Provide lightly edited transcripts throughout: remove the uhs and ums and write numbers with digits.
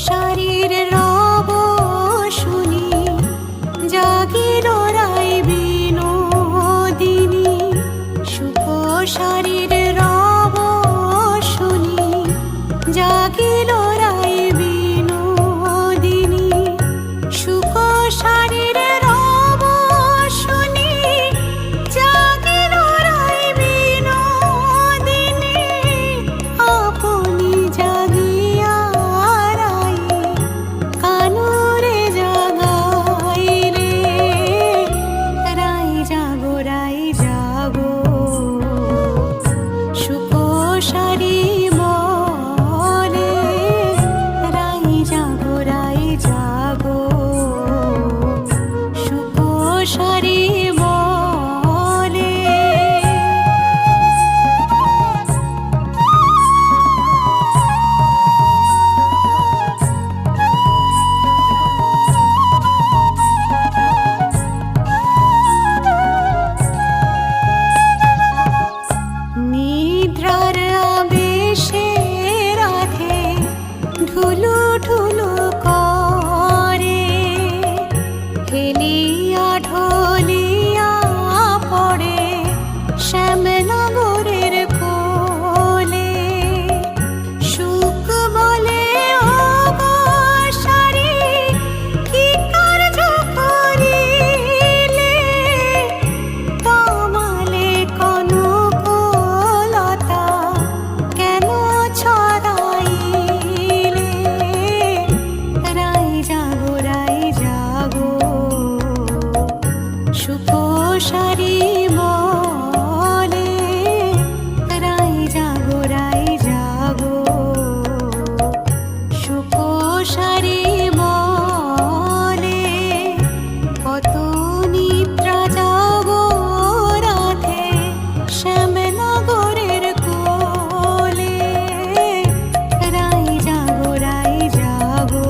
শারীর রব শুনি জাগিল রাই বিনোদিনী। সুখ শারীর রব শুনি জাগিল রাই বিনোদিনী। সুখ শারীর রব শুনি জাগিল রাই বিনোদিনী। আপনি জাগিয়া রাই কানুরে জাগাইলে। রাই জাগো রাই জাগো সুখ শারী বলে। রাই জাগো রাই জাগো সুখ শারী বলে। নিদ্রার আবেশে রাধে ঢুলু ঢুলু করে। হেলিয়া ঢলিয়া পড়ে শ্যামনগরের কোলে। সুখ বলে ও গো শারী কি কার্য করিলে। তমালে কনকলতা কেন ছড়াইলে। রাই জাগো রাই জাগো সুখ শারী বলে। রাই জাগো রাই জাগো সুখ শারী বলে। কত নিদ্রা জাগো রাধে শ্যামনগরের কোলে। রাই জাগো রাই জাগো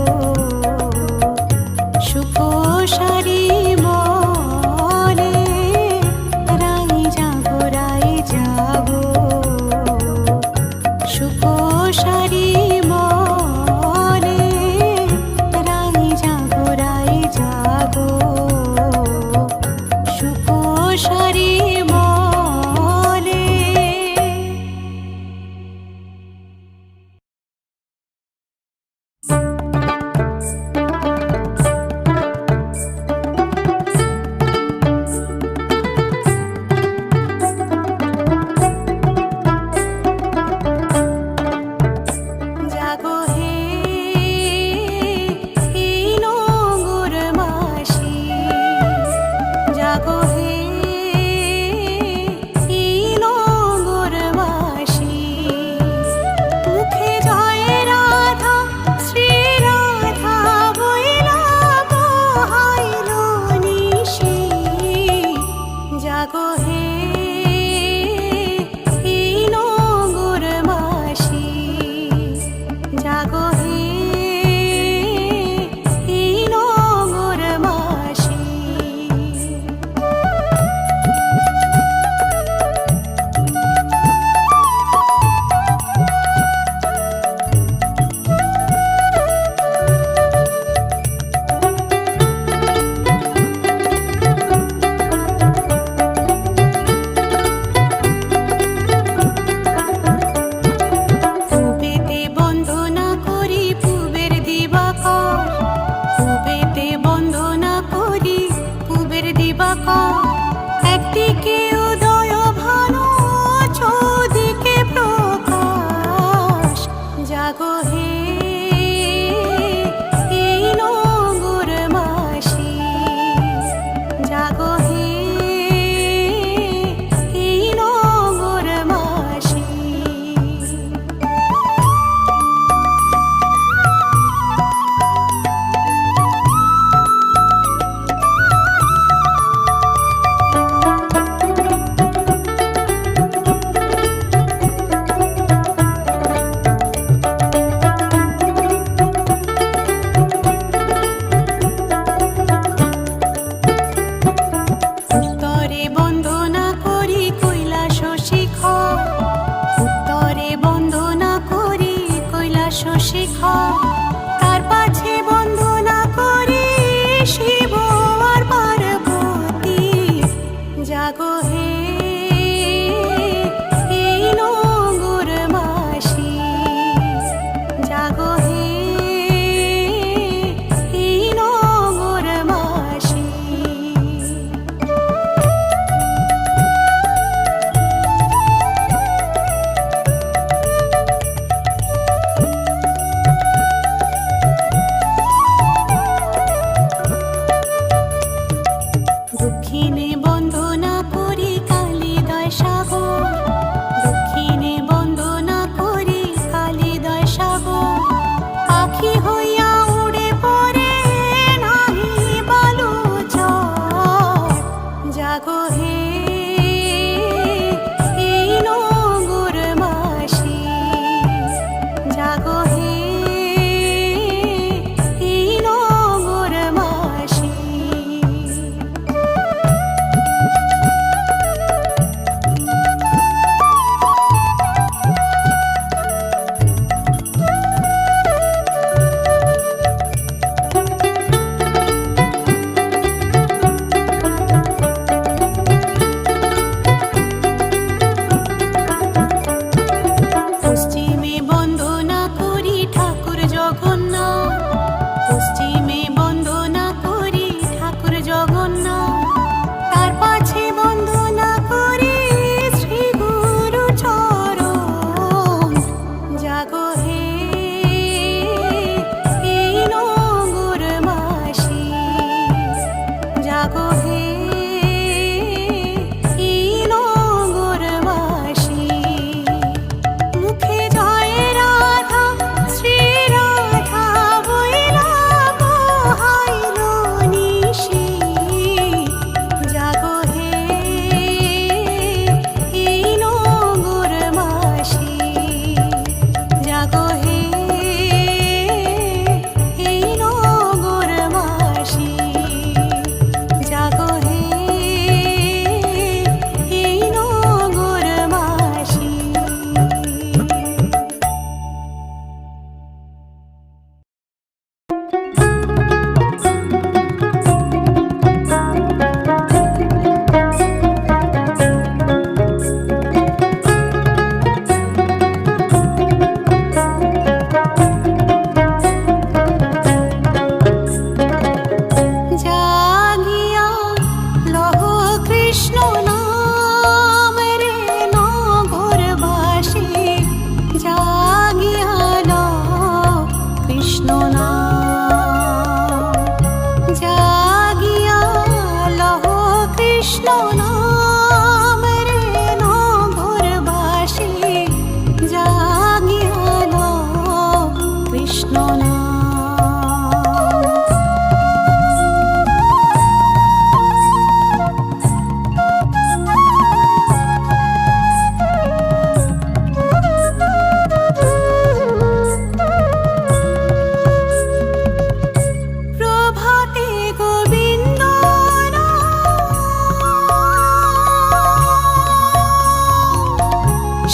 সুখ শারী বলে। রাই জাগো রাই জাগো সুখ শারী বলে। রাই জাগো রাই জাগো সুখ শারী বলে। জাগো হে নগর মাসি। জাগো হে নগর মাসি। মুখে জয় রাধা শ্রী রাধা বইলা বহাইল নিশি। জাগো হে নগর মাসি। জাগো হে নগর মাসি। পূবেতে বন্দনা করি পূবের দিবাকর। পূবেতে বন্দনা করি পূবের দিবাকর। একদিকে উদয় ভানু চৌদিকে প্রকাশ। জাগো হে নগর মাসি। জাগো হে নগর মাসি। শিখর। তার নাম। প্রভাতে গোবিন্দ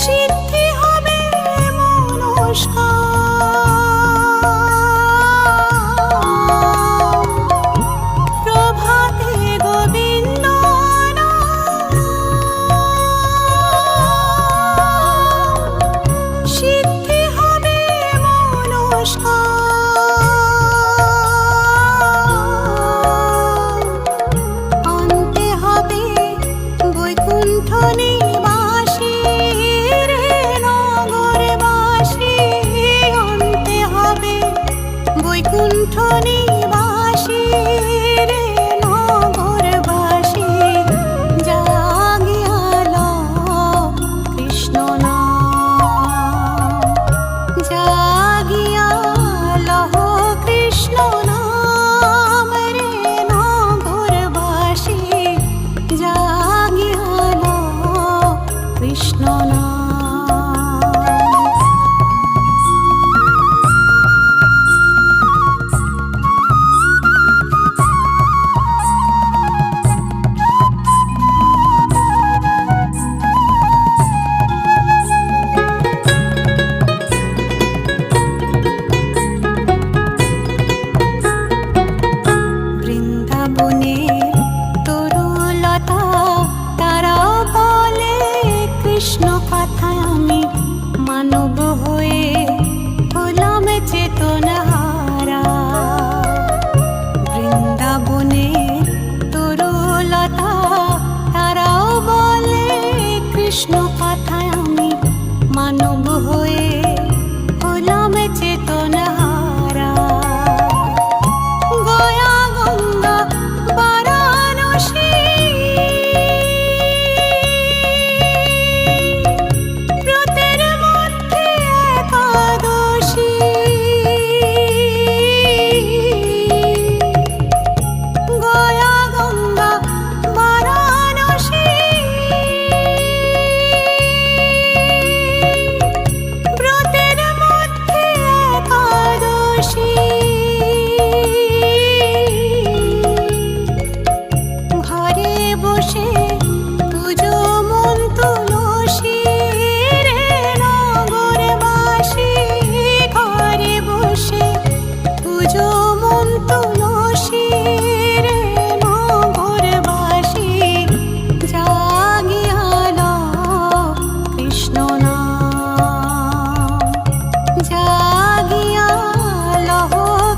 সিদ্ধি হবে মনস্কার। প্রভাতে গোবিন্দ সিদ্ধি হবে মনস্কার। অন্তে হবে বৈকুণ্ঠ নিবাসী রে নগরবাসী। অন্তে হবে বৈকুণ্ঠ নিবাসী রে নগরবাসী। জাগিয়াল কৃষ্ণ নাম। জাগিয়াল কৃষ্ণ নাম রে নগরবাসী। জাগিয়াল কৃষ্ণ নাম। বৃন্দাবনের তরুলতা তারাও বলে কৃষ্ণ কথায় আমি মানব হয়ে হলাম চেতনহারা। বৃন্দাবনের তরুলতা তারাও বলে কৃষ্ণ কথায় আমি মানব হয়ে হলাম চেতনহারা। গয়া গঙ্গা বারাণসী ব্রতের মধ্যে একাদশী। গয়া গঙ্গা বারাণসী ব্রতের মধ্যে একাদশী। ঘরে বসে পুজো মন তুলসী রে নগরবাসী। ঘরে বসে পুজো মন তুলসী রে নগরবাসী। জাগিয়াল কৃষ্ণ নাম। জাগিয়াল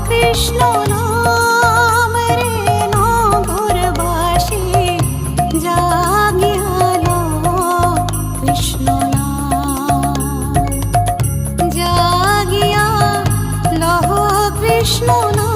কৃষ্ণ নাম রে নগরবাসী। জাগিয়াল কৃষ্ণ নাম। জাগিয়াল কৃষ্ণ নাম।